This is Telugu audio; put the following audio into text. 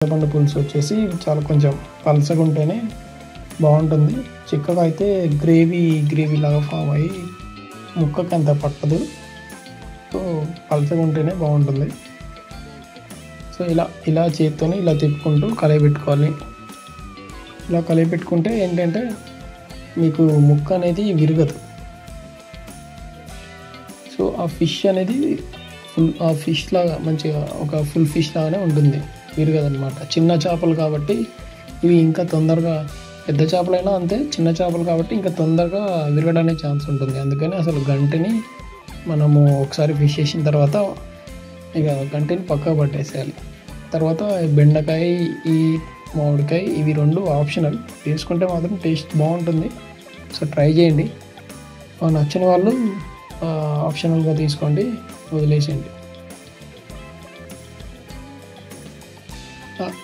చింతపండు పులుసు వచ్చేసి చాలా కొంచెం పలసగా ఉంటేనే బాగుంటుంది. చిక్కగా అయితే గ్రేవీ లాగా ఫామ్ అయ్యి ముక్కకి అంత పట్టదు. సో పలసగా ఉంటేనే బాగుంటుంది. సో ఇలా చేత్తోని ఇలా తిప్పుకుంటూ కలయి పెట్టుకోవాలి. ఇలా కలయి పెట్టుకుంటే ఏంటంటే మీకు ముక్క అనేది విరగదు. సో ఆ ఫిష్ అనేది ఆ ఫిష్ లాగా మంచిగా ఒక ఫుల్ ఫిష్ లాగానే ఉంటుంది, విరగదనమాట. చిన్న చేపలు కాబట్టి ఇవి ఇంకా తొందరగా, పెద్ద చేపలైనా అంతే, చిన్న చేపలు కాబట్టి ఇంకా తొందరగా విరగడానికి ఛాన్స్ ఉంటుంది. అందుకని అసలు గంటిని మనము ఒకసారి ఫిష్ చేసిన తర్వాత ఇక గంటిని పక్కకు పట్టేసేయాలి. తర్వాత బెండకాయ, ఈ మామిడికాయ ఇవి 2 ఆప్షనల్. వేసుకుంటే మాత్రం టేస్ట్ బాగుంటుంది. సో ట్రై చేయండి. నచ్చిన వాళ్ళు ఆప్షనల్గా తీసుకోండి, వదిలేసేయండి.